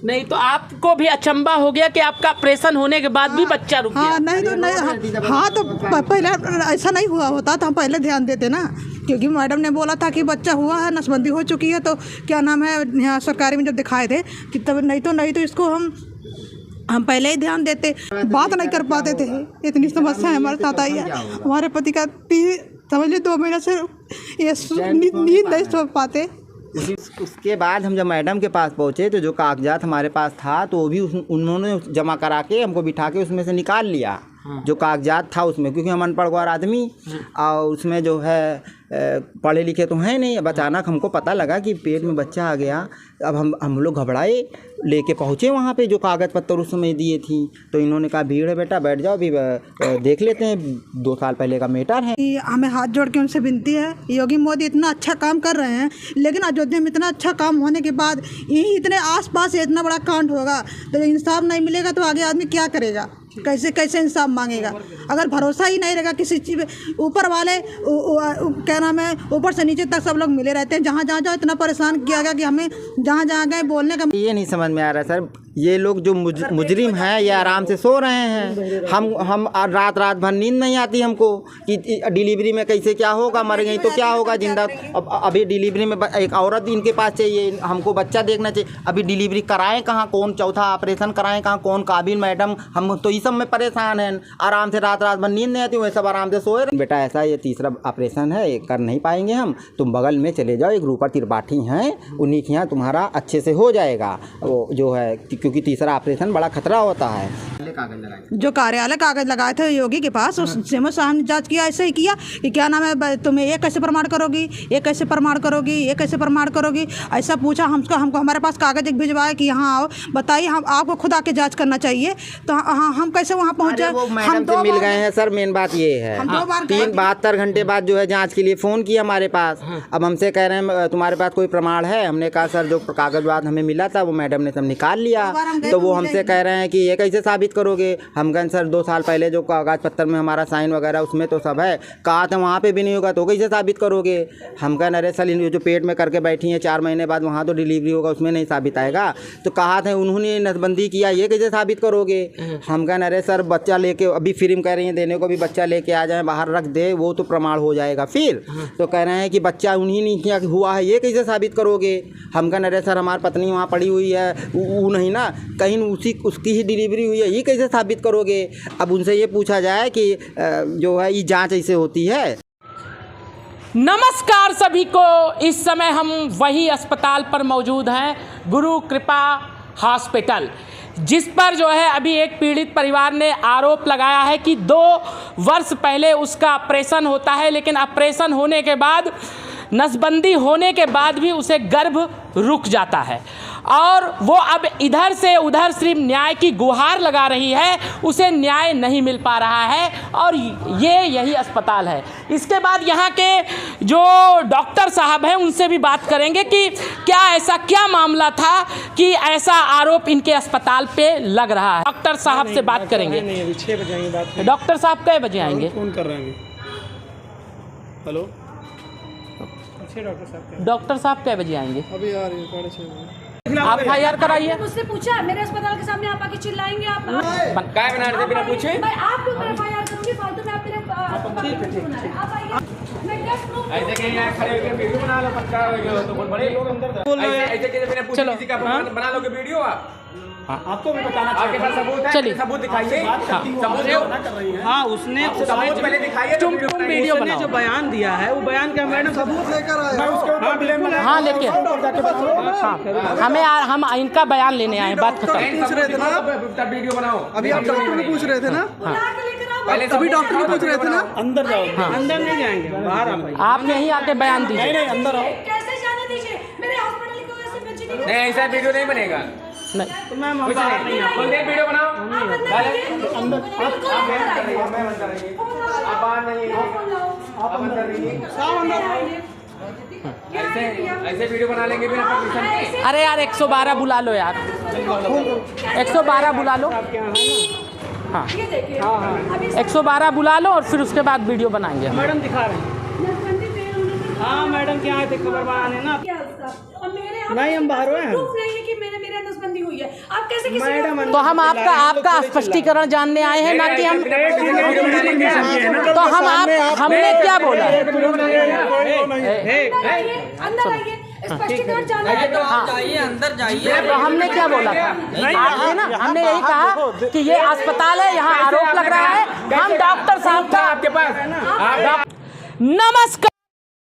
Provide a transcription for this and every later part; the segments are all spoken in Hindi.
नहीं तो आपको भी अचंबा हो गया कि आपका ऑपरेशन होने के बाद भी बच्चा रुक गया। हाँ नहीं तो नहीं, हाँ तो पहले ऐसा नहीं हुआ होता तो हम पहले ध्यान देते ना, क्योंकि मैडम ने बोला था कि बच्चा हुआ है, नसबंदी हो चुकी है, तो क्या नाम है यहाँ सरकारी में जब दिखाए थे कि तब नहीं तो इसको हम पहले ही ध्यान देते, बात नहीं कर पाते थे। इतनी समस्या हमारे साथ आई है। हमारे पति का समझ लीजिए 2 महीना से ये नींद नहीं सो पाते। उसके बाद हम जब मैडम के पास पहुँचे तो जो कागजात हमारे पास था तो वो भी उन्होंने जमा करा के हमको बिठा के उसमें से निकाल लिया जो कागजात था उसमें, क्योंकि हम अनपढ़ गौर आदमी और उसमें जो है पढ़े लिखे तो हैं नहीं। अब अचानक हमको पता लगा कि पेट में बच्चा आ गया। अब हम लोग घबराए, लेके पहुँचे वहाँ पे जो कागज़ पत्तर उस समय दिए थी, तो इन्होंने कहा भीड़ है बेटा, बैठ जाओ, अभी देख लेते हैं, 2 साल पहले का मैटर है। हमें हाथ जोड़ के उनसे विनती है, योगी मोदी इतना अच्छा काम कर रहे हैं, लेकिन अयोध्या में इतना अच्छा काम होने के बाद यही इतने आसपास इतना बड़ा कांड होगा तो इंसाफ नहीं मिलेगा तो आगे आदमी क्या करेगा, कैसे इंसाफ मांगेगा। अगर भरोसा ही नहीं रहेगा किसी चीज़ पे, ऊपर वाले क्या नाम है, ऊपर से नीचे तक सब लोग मिले रहते हैं। जहाँ जाओ इतना परेशान किया गया कि हमें जहाँ गए बोलने का ये नहीं समझ में आ रहा सर। ये लोग जो मुजरिम हैं ये आराम से सो रहे हैं। हम रात भर नींद नहीं आती हमको कि डिलीवरी में कैसे क्या होगा, मर गई तो क्या होगा, जिंदा। अब अभी डिलीवरी में एक औरत इनके पास चाहिए, हमको बच्चा देखना चाहिए। अभी डिलीवरी कराएं कहाँ, कौन चौथा ऑपरेशन कराएं कहाँ, कौन काबिल मैडम, हम तो इस सब में परेशान हैं। आराम से रात भर नींद नहीं आती, वह सब आराम से सोए। बेटा ऐसा ये 3रा ऑपरेशन है, ये कर नहीं पाएंगे हम, तुम बगल में चले जाओ, एक रूपा त्रिपाठी हैं, उन्हीं के यहाँ तुम्हारा अच्छे से हो जाएगा वो जो है, क्योंकि 3रा ऑपरेशन बड़ा खतरा होता है। जो कार्यालय कागज लगाए थे योगी के पास, उस सीएम साहब ने जांच किया, ऐसे ही किया कि क्या नाम है, तुम्हें ये कैसे प्रमाण करोगी, ये कैसे प्रमाण करोगी, ये कैसे प्रमाण करोगी, ऐसा पूछा हमको हमारे पास कागज एक भिजवाए कि यहाँ आओ बताइए, हम आपको खुद आके जांच करना चाहिए। तो हम कैसे वहाँ पहुँचे। मैडम से मिल गए हैं सर, मेन बात ये है। 72 घंटे बाद जो है जाँच के लिए फ़ोन किया हमारे पास। अब हमसे कह रहे हैं तुम्हारे पास कोई प्रमाण है। हमने कहा सर जो कागज़ हमें मिला था वो मैडम ने सब निकाल लिया। तो वो हमसे कह रहे हैं कि ये कैसे साबित करोगे। हम कहें सर 2 साल पहले जो कागज पत्तर में हमारा साइन वगैरह उसमें तो सब है, कहा था वहाँ पे भी नहीं होगा तो कैसे साबित करोगे। हम कहें अरे सर जो पेट में करके बैठी हैं 4 महीने बाद वहाँ तो डिलीवरी होगा, उसमें नहीं साबित आएगा। तो कहा था उन्होंने नसबंदी किया, ये कैसे साबित करोगे। हम कहें अरे सर बच्चा लेके अभी फिल्म कह रही हैं देने को, भी बच्चा लेके आ जाए बाहर रख दे वो तो प्रमाण हो जाएगा फिर। तो कह रहे हैं कि बच्चा उन्हीं ने किया हुआ है, ये कैसे साबित करोगे। हम कहें अरे सर हमारी पत्नी वहाँ पड़ी हुई है, वो नहीं ना, कहीं उसकी ही डिलीवरी हुई है, ये कैसे साबित करोगे। अब उनसे ये पूछा जाए कि जो है ये जांच ऐसे होती है। नमस्कार सभी को, इस समय हम वही अस्पताल पर मौजूद हैं, गुरु कृपा हॉस्पिटल, जिस पर जो है अभी एक पीड़ित परिवार ने आरोप लगाया है कि 2 वर्ष पहले उसका ऑपरेशन होता है, लेकिन ऑपरेशन होने के बाद, नसबंदी होने के बाद भी उसे गर्भ रुक जाता है और वो अब इधर से उधर सिर्फ न्याय की गुहार लगा रही है, उसे न्याय नहीं मिल पा रहा है और यही अस्पताल है। इसके बाद यहाँ के जो डॉक्टर साहब हैं उनसे भी बात करेंगे कि क्या ऐसा क्या मामला था कि ऐसा आरोप इनके अस्पताल पे लग रहा है। डॉक्टर साहब से बात करेंगे। 6 बजे आएंगे बात। डॉक्टर साहब कै बजे आएंगे? फ़ोन कर रहे हैं। हेलो डॉक्टर साहब कै बजे आएंगे? अभी आ रही है 6:30 बजे। आप FIR कराइए। मुझसे पूछा, मेरे अस्पताल के सामने आप आके चिल्लाएंगे, आप काय बना रहे थे बिना पूछे? मैं आपको FIR करूंगी, फालतू में आप मेरे ठीक आप आइए, मैं टेस्ट प्रूफ ऐसे कहीं यहाँ खड़े होकर वीडियो बना लो, पत्रकार हो तो बहुत बड़े लोग अंदर ऐसे कैसे बिना पूछे किसी का बना लोगे वीडियो आप। आपको भी बताना आपके पास सबूत है, चलिए सबूत दिखाइए। सबूत हाँ उसने सबूत पहले दिखाइए, तुम वीडियो बनाओ। जो बयान दिया है वो बयान का मैडम सबूत लेकर आए। मैं उसके ऊपर ब्लेम बना। हाँ लेके हम इनका बयान लेने आए, बात खत्म। पूछ रहे थे ना तब वीडियो बनाओ। अभी आप डॉक्टर को पूछ रहे थे ना, पहले अभी डॉक्टर को पूछ रहे थे ना। अंदर जाओ। अंदर नहीं जाएंगे, बाहर आओ। आप यहीं आके बयान दीजिए। नहीं अंदर आओ। कैसे जाने दीजिए, मेरे हॉस्पिटल को ऐसे बच्चे नहीं ऐसा वीडियो नहीं बनेगा। नहीं तो मैम कुछ नहीं, वीडियो बनाओ। आप बाहर नहीं, आप अंदर रहिए। ऐसे वीडियो बना लेंगे बिना परमिशन के। अरे यार 112 बुला लो यार, 112 बुला लो। हाँ 112 बुला लो और फिर उसके बाद वीडियो बनाएंगे। मैडम दिखा रहे हैं। हाँ मैडम के आए थे खबर बनाने ना। क्या उसका? और मेरे यहाँ नहीं, हम बाहर हुए हैं। प्रूफ नहीं है कि मेरे नसबंदी हुई है। आप कैसे किसी मैडम, तो हम आपका स्पष्टीकरण जानने आए हैं, ना कि हम तो हमने क्या बोला? अंदर आइए, स्पष्टीकरण जानना है तो अंदर जाइए। तो हमने क्या बोला था? आपने ना, हमने यही कहा कि ये अस्पताल है, यहाँ आरोप लग रहा है। हम डॉक्टर साहब का आपके पास नमस्कार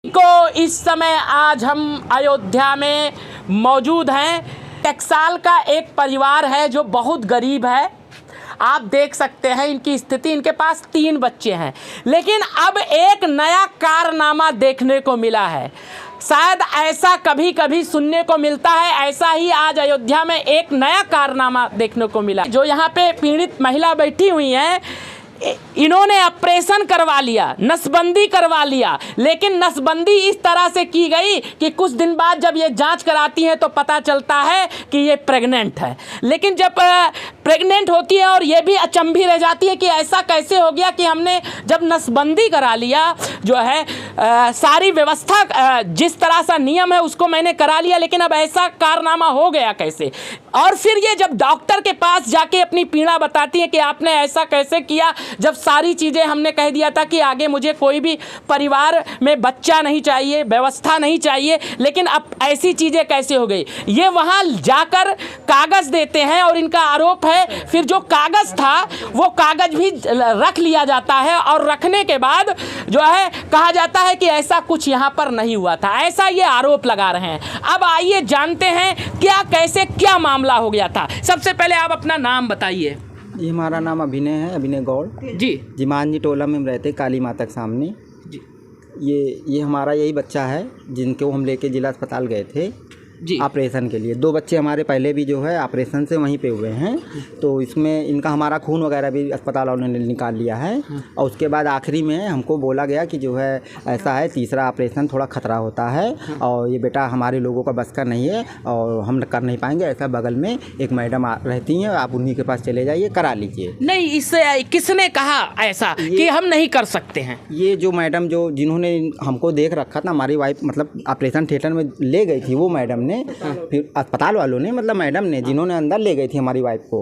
को इस समय आज हम अयोध्या में मौजूद हैं। टकसाल का एक परिवार है जो बहुत गरीब है। आप देख सकते हैं इनकी स्थिति। इनके पास 3 बच्चे हैं, लेकिन अब एक नया कारनामा देखने को मिला है। शायद ऐसा कभी कभी सुनने को मिलता है, ऐसा ही आज अयोध्या में एक नया कारनामा देखने को मिला। जो यहाँ पे पीड़ित महिला बैठी हुई हैं, इन्होंने ऑपरेशन करवा लिया, नसबंदी करवा लिया, लेकिन नसबंदी इस तरह से की गई कि कुछ दिन बाद जब ये जांच कराती हैं तो पता चलता है कि ये प्रेग्नेंट है। लेकिन जब प्रेग्नेंट होती है और ये भी अचंभी रह जाती है कि ऐसा कैसे हो गया कि हमने जब नसबंदी करा लिया, जो है सारी व्यवस्था जिस तरह सा नियम है उसको मैंने करा लिया, लेकिन अब ऐसा कारनामा हो गया कैसे? और फिर ये जब डॉक्टर के पास जाके अपनी पीड़ा बताती है कि आपने ऐसा कैसे किया, जब सारी चीज़ें हमने कह दिया था कि आगे मुझे कोई भी परिवार में बच्चा नहीं चाहिए, व्यवस्था नहीं चाहिए, लेकिन अब ऐसी चीज़ें कैसे हो गई? ये वहाँ जाकर कागज़ देते हैं और इनका आरोप है फिर जो कागज़ था वो कागज़ भी रख लिया जाता है और रखने के बाद जो है कहा जाता है कि ऐसा कुछ यहाँ पर नहीं हुआ था। ऐसा ये आरोप लगा रहे हैं। अब आइए जानते हैं क्या कैसे क्या मामला हो गया था। सबसे पहले आप अपना नाम बताइए। ये हमारा नाम अभिनय है, अभिनय गौड़ जी। जिमानजी टोला में हम रहते, काली माता के सामने जी। ये हमारा यही बच्चा है जिनको हम लेके जिला अस्पताल गए थे जी ऑपरेशन के लिए। 2 बच्चे हमारे पहले भी जो है ऑपरेशन से वहीं पे हुए हैं, तो इसमें इनका हमारा खून वगैरह भी अस्पताल वालों ने निकाल लिया है। और उसके बाद आखिरी में हमको बोला गया कि जो है ऐसा है, तीसरा ऑपरेशन थोड़ा खतरा होता है और ये बेटा हमारे लोगों का बस का नहीं है और हम कर नहीं पाएंगे। ऐसा बगल में एक मैडम रहती हैं, आप उन्हीं के पास चले जाइए, करा लीजिए। नहीं, इससे किसने कहा ऐसा कि हम नहीं कर सकते हैं? ये जो मैडम जिन्होंने हमको देख रखा था, हमारी वाइफ मतलब ऑपरेशन थिएटर में ले गई थी, वो मैडम ने फिर अस्पताल वालों ने मतलब मैडम ने जिन्होंने अंदर ले गई थी हमारी वाइफ को।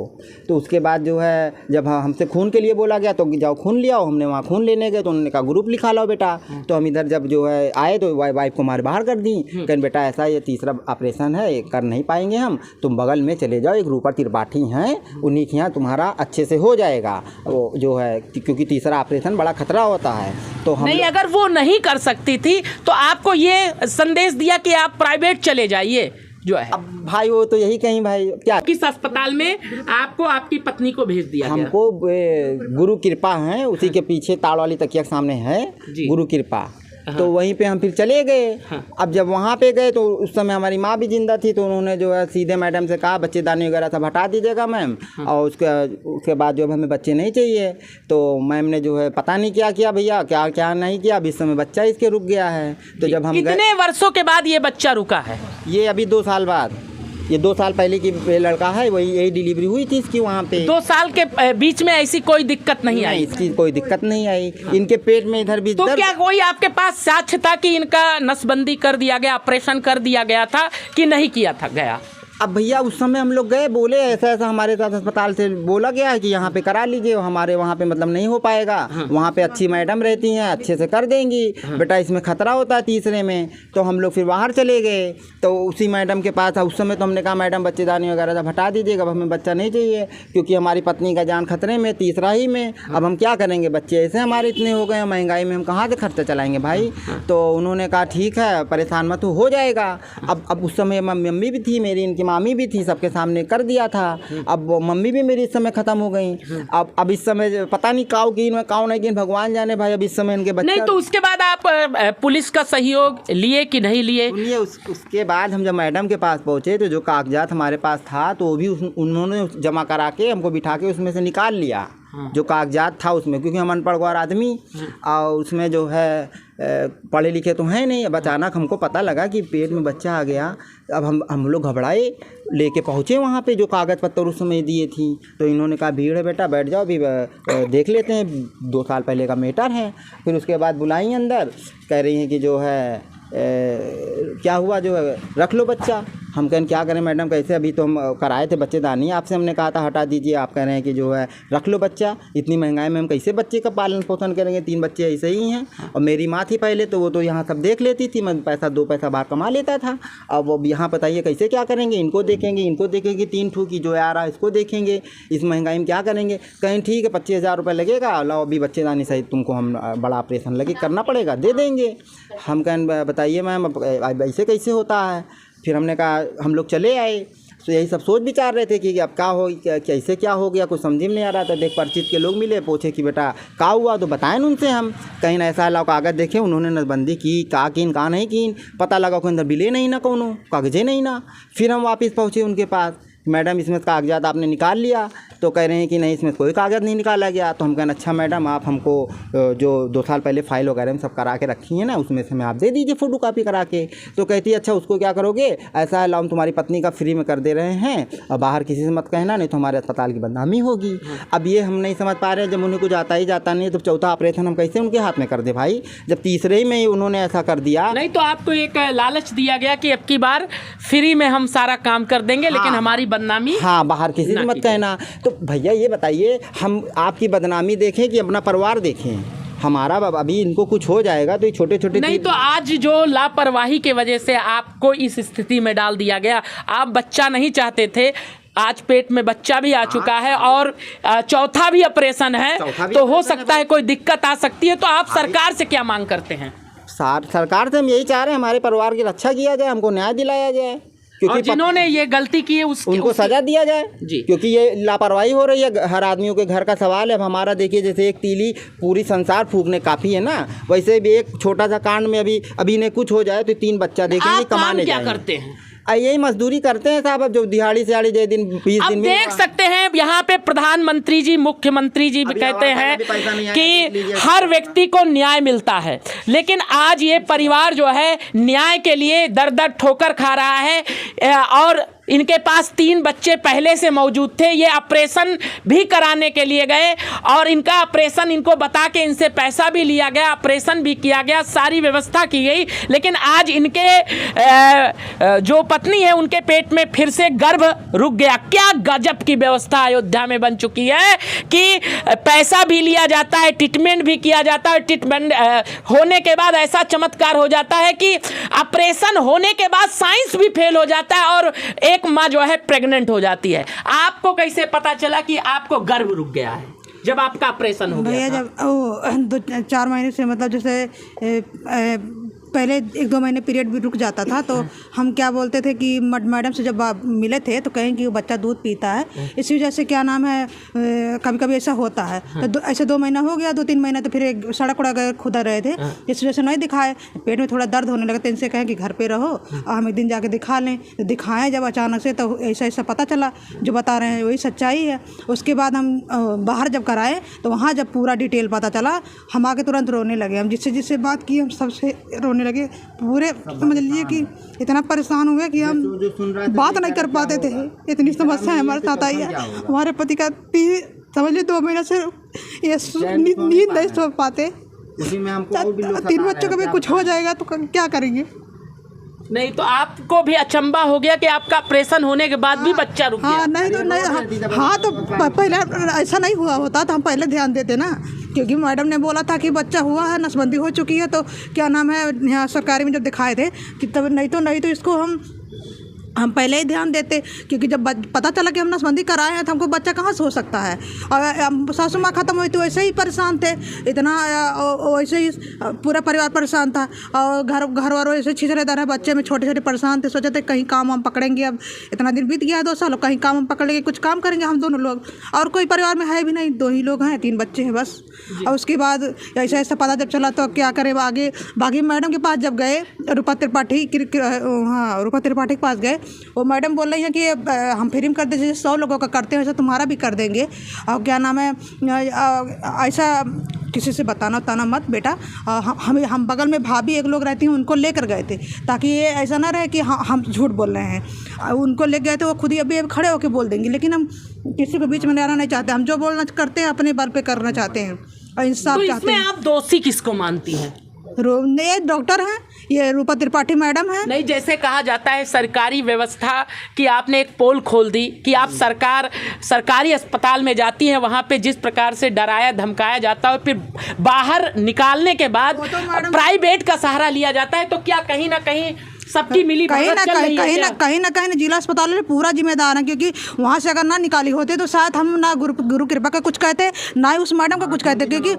तो उसके बाद जो है जब हमसे खून के लिए बोला गया तो जाओ खून ले आओ, हमने वहाँ खून लेने गए तो उन्होंने कहा ग्रुप लिखा लो बेटा। तो हम इधर जब जो है आए तो वाइफ को हमारे बाहर कर दी, कहें बेटा ऐसा ये तीसरा ऑपरेशन है, ये कर नहीं पाएंगे हम, तुम बगल में चले जाओ, एक रूपर त्रिपाठी हैं, उन्हीं के यहाँ तुम्हारा अच्छे से हो जाएगा वो जो है, क्योंकि तीसरा ऑपरेशन बड़ा खतरा होता है। तो हम नहीं, अगर वो नहीं कर सकती थी तो आपको ये संदेश दिया कि आप प्राइवेट चले जाइए जो है। अब भाई वो तो यही कहीं भाई क्या किस अस्पताल में आपको आपकी पत्नी को भेज दिया गया? हमको गुरु कृपा है, उसी के पीछे ताड़ वाली तकिया के सामने है गुरु कृपा। तो वहीं पे हम फिर चले गए। अब जब वहाँ पे गए तो उस समय हमारी माँ भी जिंदा थी, तो उन्होंने जो है सीधे मैडम से कहा बच्चेदानी वगैरह सब हटा दीजिएगा मैम, और उसके बाद जो हमें बच्चे नहीं चाहिए। तो मैम ने जो है पता नहीं क्या किया भैया, क्या क्या नहीं किया, अब इस समय बच्चा इसके रुक गया है। तो जब हम कितने वर्षों के बाद ये बच्चा रुका है? ये अभी 2 साल बाद, ये 2 साल पहले की लड़का है, वही यही डिलीवरी हुई थी इसकी वहाँ पे। 2 साल के बीच में ऐसी कोई दिक्कत नहीं आई? इसकी कोई दिक्कत नहीं आई। इनके पेट में इधर भी तो क्या कोई आपके पास साक्ष्य था कि इनका नसबंदी कर दिया गया, ऑपरेशन कर दिया गया था कि नहीं किया था गया? अब भैया उस समय हम लोग गए, बोले ऐसा ऐसा हमारे साथ अस्पताल से बोला गया है कि यहाँ पे करा लीजिए, हमारे वहाँ पे मतलब नहीं हो पाएगा। वहाँ पे अच्छी मैडम रहती हैं, अच्छे से कर देंगी बेटा, इसमें खतरा होता है तीसरे में। तो हम लोग फिर बाहर चले गए, तो उसी मैडम के पास उस समय तो हमने कहा मैडम बच्चेदानी वगैरह सब हटा दीजिएगा, अब हमें बच्चा नहीं चाहिए क्योंकि हमारी पत्नी का जान खतरे में, तीसरा ही में। अब हम क्या करेंगे, बच्चे ऐसे हमारे इतने हो गए, महंगाई में हम कहाँ से खर्चा चलाएँगे भाई। तो उन्होंने कहा ठीक है परेशान मत हो जाएगा। अब उस समय मम्मी भी थी मेरी, इनकी मामी भी थी, सबके सामने कर दिया था। अब वो मम्मी भी मेरी इस समय खत्म हो गई। अब इस समय पता नहीं काऊ की काऊ नहीं की, भगवान जाने भाई। अब इस समय इनके बच्चे नहीं, तो उसके बाद आप पुलिस का सहयोग लिए कि नहीं लिए? उसके बाद हम जब मैडम के पास पहुंचे तो जो कागजात हमारे पास था तो वो भी उन्होंने जमा करा के हमको बिठा के उसमें से निकाल लिया जो कागजात था उसमें, क्योंकि हम अनपढ़ गौर आदमी और उसमें जो है पढ़े लिखे तो हैं नहीं। अब अचानक हमको पता लगा कि पेट में बच्चा आ गया। अब हम लोग घबराए, लेके पहुँचे वहाँ पे जो कागज़ पत्तर उस समय दिए थी। तो इन्होंने कहा भीड़ है बेटा, बैठ जाओ, अभी देख लेते हैं, 2 साल पहले का मैटर है। फिर उसके बाद बुलाई अंदर, कह रही हैं कि जो है क्या हुआ जो रख लो बच्चा। हम कहें क्या करें मैडम, कैसे, अभी तो हम कराए थे बच्चेदानी, आपसे हमने कहा था हटा दीजिए, आप कह रहे हैं कि जो है रख लो बच्चा। इतनी महंगाई में हम कैसे बच्चे का पालन पोषण करेंगे, 3 बच्चे ऐसे ही हैं। और मेरी माँ थी पहले तो वो तो यहाँ सब देख लेती थी, मैं पैसा 2 पैसा बाहर कमा लेता था। अब यहाँ बताइए कैसे क्या करेंगे, इनको देखेंगे 3 ठू की जो आ रहा है इसको देखेंगे, इस महंगाई में क्या करेंगे। कहीं ठीक है 25,000 रुपये लगेगा, लाओ अभी बच्चेदानी सहित तुमको हम बड़ा ऑपरेशन लगे करना पड़ेगा, दे देंगे। हम कहें बताइए मैम अब ऐसे कैसे होता है। फिर हमने कहा हम लोग चले आए, तो यही सब सोच विचार रहे थे कि अब क्या हो, कैसे क्या हो गया, कुछ समझ में नहीं आ रहा था। देख परिचित के लोग मिले, पूछे कि बेटा क्या हुआ, तो बताएं उनसे हम कहीं ना ऐसा लाओ कागज़ देखे, उन्होंने नसबंदी की, का किन का नहीं की, पता लगा कोई अंदर बिले नहीं ना, कोनो कागज़े नहीं ना। फिर हम वापस पहुँचे उनके पास, मैडम इसमें कागजात आपने निकाल लिया, तो कह रहे हैं कि नहीं इसमें कोई कागज़ नहीं निकाला गया। तो हम कहना अच्छा मैडम आप हमको जो 2 साल पहले फ़ाइल वगैरह में सब करा के रखी है ना, उसमें से हमें आप दे दीजिए फ़ोटो कापी करा के। तो कहती है अच्छा उसको क्या करोगे, ऐसा है लाओ हम तुम्हारी पत्नी का फ्री में कर दे रहे हैं, और बाहर किसी से मत कहना नहीं तो हमारे अस्पताल की बदनामी होगी। अब ये हम नहीं समझ पा रहे हैं, जब उन्हें कुछ आता ही जाता नहीं है तो चौथा ऑपरेशन हम कैसे उनके हाथ में कर दे भाई, जब तीसरे ही में उन्होंने ऐसा कर दिया। नहीं तो आपको एक लालच दिया गया कि अब की बार फ्री में हम सारा काम कर देंगे, लेकिन हमारी बदनामी हाँ बाहर किसी से मत कहना। तो भैया ये बताइए हम आपकी बदनामी देखें कि अपना परिवार देखें, हमारा अभी इनको कुछ हो जाएगा तो ये छोटे छोटे नहीं। तो आज जो लापरवाही के वजह से आपको इस स्थिति में डाल दिया गया, आप बच्चा नहीं चाहते थे, आज पेट में बच्चा भी आ चुका है और चौथा भी ऑपरेशन है, तो हो सकता है कोई दिक्कत आ सकती है। तो आप सरकार से क्या मांग करते हैं? सरकार से हम यही चाह रहे हैं हमारे परिवार की रक्षा किया जाए, हमको न्याय दिलाया जाए, और जिन्होंने ये गलती की है उनको सजा दिया जाए जी। क्योंकि ये लापरवाही हो रही है, हर आदमियों के घर का सवाल है। अब हमारा देखिए जैसे एक तीली पूरी संसार फूकने काफ़ी है ना, वैसे भी एक छोटा सा कांड में अभी ने कुछ हो जाए तो 3 बच्चा देखेंगे, कमाने क्या करते हैं? यही मजदूरी करते हैं साहब, अब जो दिहाड़ी सिहाड़ी दे दिन 20 दिन में देख सकते हैं यहाँ पे प्रधानमंत्री जी, मुख्यमंत्री जी भी कहते हैं कि हर व्यक्ति को न्याय मिलता है, लेकिन आज ये परिवार जो है न्याय के लिए दर दर ठोकर खा रहा है। और इनके पास 3 बच्चे पहले से मौजूद थे, ये ऑपरेशन भी कराने के लिए गए और इनका ऑपरेशन इनको बता के इनसे पैसा भी लिया गया, ऑपरेशन भी किया गया, सारी व्यवस्था की गई, लेकिन आज इनके जो पत्नी है उनके पेट में फिर से गर्भ रुक गया। क्या गजब की व्यवस्था अयोध्या में बन चुकी है कि पैसा भी लिया जाता है, ट्रीटमेंट भी किया जाता है, ट्रीटमेंट होने के बाद ऐसा चमत्कार हो जाता है कि ऑपरेशन होने के बाद साइंस भी फेल हो जाता है और एक माँ जो है प्रेग्नेंट हो जाती है। आपको कैसे पता चला कि आपको गर्भ रुक गया है जब आपका ऑपरेशन हो गया? भैया जब 2-4 महीने से मतलब जैसे पहले 1-2 महीने पीरियड भी रुक जाता था, तो हम क्या बोलते थे कि मैडम से जब मिले थे तो कहें कि वो बच्चा दूध पीता है, इसी वजह से क्या नाम है कभी कभी ऐसा होता है। तो ऐसे 2 महीना हो गया, 2-3 महीना तो फिर एक सड़क उड़ा गए खुदा रहे थे, इस वजह से नहीं दिखाए, पेट में थोड़ा दर्द होने लगा तो इनसे कहें कि घर पे रहो और हम एक दिन जाके दिखा लें। तो दिखाएं जब अचानक से, तो ऐसा ऐसा पता चला, जो बता रहे हैं वही सच्चाई है। उसके बाद हम बाहर जब कराए तो वहाँ जब पूरा डिटेल पता चला, हम आके तुरंत रोने लगे। हम जिससे बात की हम सबसे रोने लगे, पूरे समझ लीजिए कि इतना परेशान हुए कि हम बात नहीं कर पाते थे, इतनी समस्या हमारे साथ आई है। हमारे पति का समझ लीजिए 2 महीना से ये नींद नहीं सो पाते, 3 बच्चों का भी कुछ हो जाएगा तो क्या करेंगे? नहीं तो आपको भी अचंबा हो गया कि आपका ऑपरेशन होने के बाद भी बच्चा रुक गया? नहीं तो नहीं, हाँ तो पहले ऐसा नहीं हुआ होता तो हम पहले ध्यान देते ना, क्योंकि मैडम ने बोला था कि बच्चा हुआ है, नसबंदी हो चुकी है, तो क्या नाम है यहाँ सरकारी में जब दिखाए थे कि तब नहीं तो इसको हम पहले ही ध्यान देते, क्योंकि जब पता चला कि हम नसबंदी कराए हैं तो हमको बच्चा कहाँ से हो सकता है। और सासू माँ ख़त्म हुई तो वैसे ही परेशान थे, इतना वैसे ही पूरा परिवार परेशान था, और घर वालों ऐसे छिछड़ेदार है, बच्चे में छोटे छोटे परेशान थे। सोचे थे कहीं काम हम पकड़ेंगे, अब इतना दिन बीत गया है 2 साल, कहीं काम हम पकड़ लेंगे, कुछ काम करेंगे हम दोनों लोग, और कोई परिवार में है भी नहीं, 2 ही लोग हैं, 3 बच्चे हैं बस। और उसके बाद ऐसा ऐसा पता जब चला तो क्या करें, आगे बागी मैडम के पास जब गए, रूपा त्रिपाठी के पास गए, वो मैडम बोल रही हैं कि हम फ्री में कर दें, जैसे 100 लोगों का करते हैं वैसा तुम्हारा भी कर देंगे, और क्या नाम है ऐसा किसी से बताना मत बेटा। हम बगल में भाभी एक लोग रहती हैं, उनको लेकर गए थे ताकि ये ऐसा ना रहे कि हम झूठ बोल रहे हैं। उनको ले गए थे, वो खुद ही अभी खड़े होकर बोल देंगे, लेकिन हम किसी को बीच में लाना नहीं चाहते, हम जो बोलना करते हैं अपने बल पे करना चाहते हैं और इंसाफ चाहते हैं। इसमें आप दोषी किसको मानती हैं? ये डॉक्टर हैं, ये रूपा त्रिपाठी मैडम है। नहीं, जैसे कहा जाता है सरकारी व्यवस्था की आपने एक पोल खोल दी कि आप सरकारी अस्पताल में जाती हैं, वहाँ पे जिस प्रकार से डराया धमकाया जाता है, फिर बाहर निकालने के बाद प्राइवेट का सहारा लिया जाता है, तो क्या कहीं ना कहीं सबकी मिली कहीं ना कहीं जिला अस्पताल में पूरा जिम्मेदार है, क्योंकि वहाँ से अगर ना निकाली होती तो शायद हम ना गुरु कृपा का कुछ कहते, ना ही उस मैडम का कुछ कहते, क्योंकि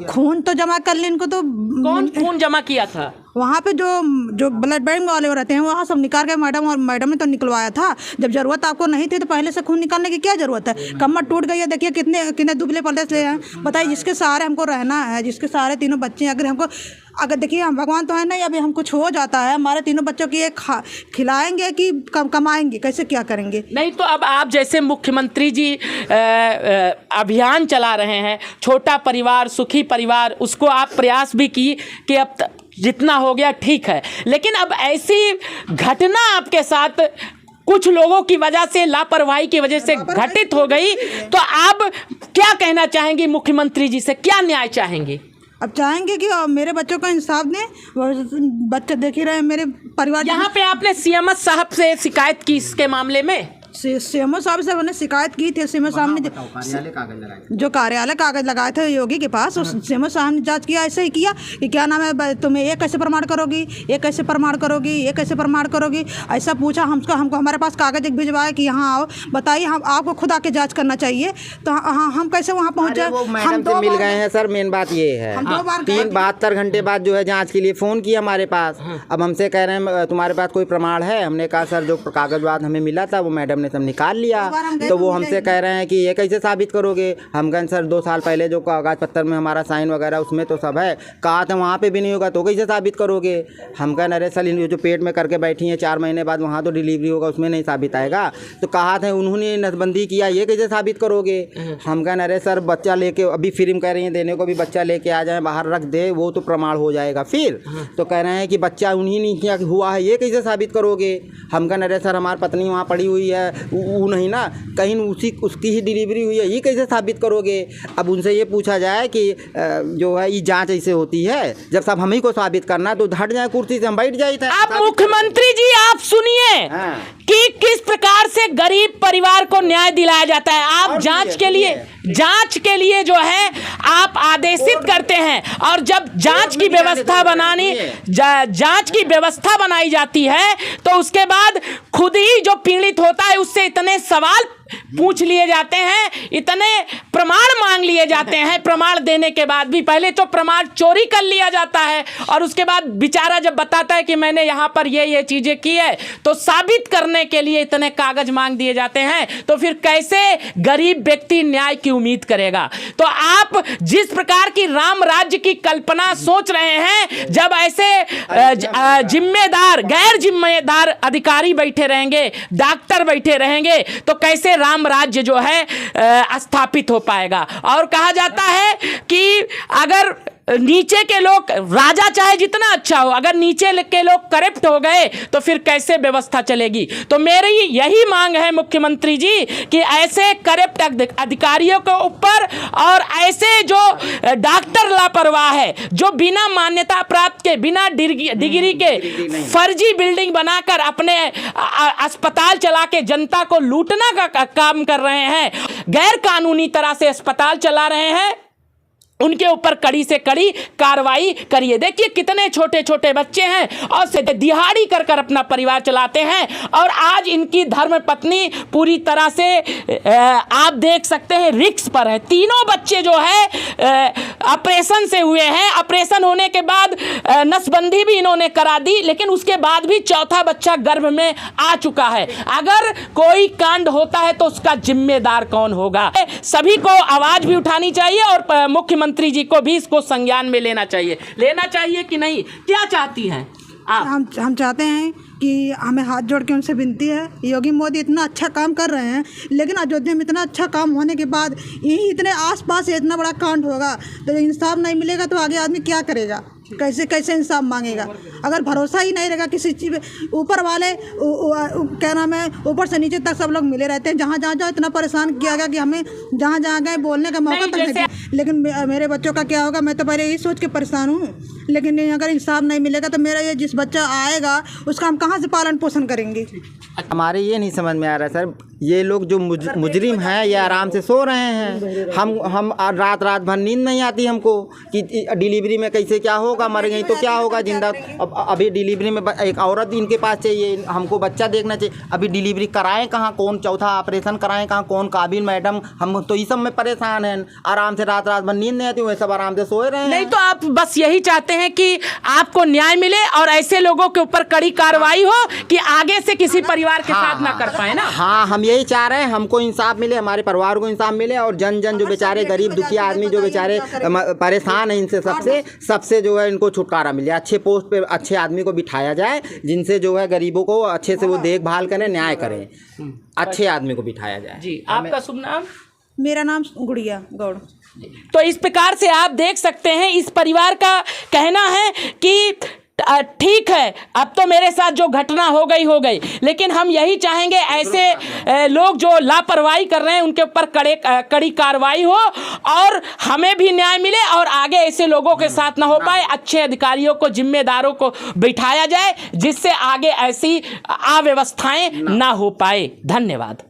खून तो जमा कर ले इनको। तो कौन खून जमा किया था? वहाँ पे जो ब्लड बैंक वाले रहते हैं वहाँ सब निकाल के मैडम ने तो निकलवाया था। जब जरूरत आपको नहीं थी तो पहले से खून निकालने की क्या जरूरत है? कमर टूट गई है, देखिए कितने दुबले पतले से हैं, बताइए। जिसके सहारे हमको रहना है, जिसके सहारे तीनों बच्चे, अगर देखिए हम भगवान तो है नहीं, अभी हम कुछ हो जाता है, हमारे तीनों बच्चों की एक खिलाएंगे कि कमाएंगे, कैसे क्या करेंगे? नहीं तो अब आप जैसे मुख्यमंत्री जी अभियान चला रहे हैं छोटा परिवार सुखी परिवार, उसको आप प्रयास भी की कि अब जितना हो गया ठीक है, लेकिन अब ऐसी घटना आपके साथ कुछ लोगों की वजह से, लापरवाही की वजह से घटित हो गई, तो आप क्या कहना चाहेंगी मुख्यमंत्री जी से, क्या न्याय चाहेंगी? अब चाहेंगे कि मेरे बच्चों को इंसाफ दें। बच्चे देख ही रहे हैं, मेरे परिवार। यहाँ पे आपने सीएम साहब से शिकायत की इसके मामले में? सीएमओ साहब से मैंने शिकायत की थी। सीएमओ साहब ने जो कार्यालय कागज लगाए थे योगी के पास, उस सीएमओ साहब ने जांच किया, ऐसे ही किया कि क्या नाम है, तुम्हें ये कैसे प्रमाण करोगी, ये कैसे प्रमाण करोगी, ये कैसे प्रमाण करोगी, ऐसा पूछा हमको हमारे पास कागज एक भिजवाया कि यहाँ आओ, बताइए, हम आपको खुद आके जाँच करना चाहिए। तो हम कैसे वहाँ पहुँचे? हम तो मिल गए हैं सर, मेन बात ये है। 72 घंटे बाद जो है जाँच के लिए फ़ोन किया हमारे पास। अब हमसे कह रहे हैं तुम्हारे पास कोई प्रमाण है? हमने कहा सर जो कागजवाद हमें मिला था वो मैडम ने सब निकाल लिया। तो वो हमसे कह रहे हैं कि ये कैसे साबित करोगे? हम कहें सर 2 साल पहले जो कागज पत्तर में हमारा साइन वगैरह उसमें तो सब है, कहा था वहाँ पे भी नहीं होगा तो कैसे साबित करोगे? हम कहें अरे सर जो पेट में करके बैठी हैं 4 महीने बाद वहाँ तो डिलीवरी होगा, उसमें नहीं साबित आएगा। तो कहा था उन्होंने नसबंदी किया, ये कैसे साबित करोगे? हम कहें अरे सर बच्चा लेके अभी फिल्म कह रही है देने को, भी बच्चा लेके आ जाए बाहर रख दे, वो तो प्रमाण हो जाएगा फिर। तो कह रहे हैं कि बच्चा उन्हीं ने किया हुआ है, ये कैसे साबित करोगे? हम कहें अरे सर हमारी पत्नी वहाँ पड़ी हुई है, वो नहीं ना, कहीं उसकी ही डिलीवरी हुई है, ये कैसे साबित करोगे? अब उनसे ये पूछा जाए कि जो है ये जांच ऐसे होती है, जब सब हम ही को साबित करना तो हट जाए कुर्सी से, हम बैठ जाए। आप मुख्यमंत्री जी आप सुनिए कि किस प्रकार से गरीब परिवार को न्याय दिलाया जाता है। आप जांच के लिए जो है आप आदेशित करते हैं, और जब जांच की व्यवस्था बनाई जाती है तो उसके बाद खुद ही जो पीड़ित होता है उससे इतने सवाल पूछ लिए जाते हैं, इतने प्रमाण मांग लिए जाते हैं, प्रमाण देने के बाद भी पहले तो प्रमाण चोरी कर लिया जाता है, और उसके बाद बेचारा जब बताता है कि मैंने यहाँ पर ये चीजें की है तो साबित करने के लिए इतने कागज मांग दिए जाते हैं, तो फिर कैसे गरीब व्यक्ति न्याय की उम्मीद करेगा? तो आप जिस प्रकार की राम राज्य की कल्पना सोच रहे हैं, जब ऐसे जिम्मेदार गैर जिम्मेदार अधिकारी बैठे रहेंगे, डॉक्टर बैठे रहेंगे, तो कैसे राम राज्य जो है स्थापित हो पाएगा? और कहा जाता है कि अगर नीचे के लोग, राजा चाहे जितना अच्छा हो, अगर नीचे के लोग करप्ट हो गए तो फिर कैसे व्यवस्था चलेगी? तो मेरी यही मांग है मुख्यमंत्री जी कि ऐसे करप्ट अधिकारियों के ऊपर और ऐसे जो डॉक्टर लापरवाह है, जो बिना मान्यता प्राप्त के, बिना डिग्री के फर्जी बिल्डिंग बनाकर अपने अस्पताल चला के जनता को लूटना का काम कर रहे हैं, गैर कानूनी तरह से अस्पताल चला रहे हैं, उनके ऊपर कड़ी से कड़ी कार्रवाई करिए। देखिए कितने छोटे छोटे बच्चे हैं और से दिहाड़ी कर कर अपना परिवार चलाते हैं, और आज इनकी धर्म पत्नी पूरी तरह से आप देख सकते हैं रिस्क पर है। तीनों बच्चे जो है ऑपरेशन से हुए हैं, ऑपरेशन होने के बाद नसबंदी भी इन्होंने करा दी, लेकिन उसके बाद भी चौथा बच्चा गर्भ में आ चुका है। अगर कोई कांड होता है तो उसका जिम्मेदार कौन होगा? सभी को आवाज भी उठानी चाहिए और मुख्यमंत्री जी को भी इसको संज्ञान में लेना चाहिए कि नहीं? क्या चाहती हैं आप? हम चाहते हैं कि हमें हाथ जोड़ के उनसे विनती है, योगी मोदी इतना अच्छा काम कर रहे हैं, लेकिन अयोध्या में इतना अच्छा काम होने के बाद यही इतने आसपास इतना बड़ा कांड होगा तो इंसाफ नहीं मिलेगा तो आगे आदमी क्या करेगा? कैसे इंसाफ मांगेगा? अगर भरोसा ही नहीं रहेगा किसी चीज़, ऊपर वाले क्या नाम है, ऊपर से नीचे तक सब लोग मिले रहते हैं। जहाँ जहाँ इतना परेशान किया गया कि हमें जहाँ गए बोलने का मौका तक नहीं दिया। लेकिन मेरे बच्चों का क्या होगा, मैं तो पहले यही सोच के परेशान हूँ। लेकिन नहीं, अगर इंसाफ नहीं मिलेगा तो मेरा ये जिस बच्चा आएगा उसका हम कहाँ से पालन पोषण करेंगे। हमारे ये नहीं समझ में आ रहा सर, ये लोग जो मुजरिम हैं ये आराम से सो रहे हैं, हम रात भर नींद नहीं आती हमको कि डिलीवरी में कैसे क्या होगा, मर गई तो क्या होगा, जिंदा। अब अभी डिलीवरी में एक औरत इनके पास चाहिए, हमको बच्चा देखना चाहिए, अभी डिलीवरी कराएं कहाँ, कौन चौथा ऑपरेशन कराएं कहाँ, कौन काबिल मैडम, हम तो इस सब में परेशान हैं। आराम से रात भर नींद नहीं आती, वो सब आराम से सोए रहे हैं। नहीं तो आप बस यही चाहते हैं कि आपको न्याय मिले और ऐसे लोगों के ऊपर कड़ी कार्रवाई हो कि आगे से किसी परिवार के साथ ना कर पाए ना। हाँ, हम यही चाह रहे हैं, हमको इंसाफ मिले, हमारे परिवार को इंसाफ मिले, और जन जो बेचारे गरीब दुखिया आदमी जो बेचारे परेशान हैं, इनसे सबसे जो है इनको छुटकारा मिले, अच्छे पोस्ट पे अच्छे आदमी को बिठाया जाए, जिनसे जो है गरीबों को अच्छे से वो देखभाल करें, न्याय करें, अच्छे आदमी को बिठाया जाए। जी, आपका शुभ नाम? मेरा नाम गुड़िया गौड़। तो इस प्रकार से आप देख सकते हैं इस परिवार का कहना है कि ठीक है, अब तो मेरे साथ जो घटना हो गई, लेकिन हम यही चाहेंगे ऐसे लोग जो लापरवाही कर रहे हैं उनके ऊपर कड़ी कार्रवाई हो और हमें भी न्याय मिले और आगे ऐसे लोगों के साथ ना हो पाए, अच्छे अधिकारियों को, जिम्मेदारों को बिठाया जाए जिससे आगे ऐसी अव्यवस्थाएं ना हो पाए। धन्यवाद।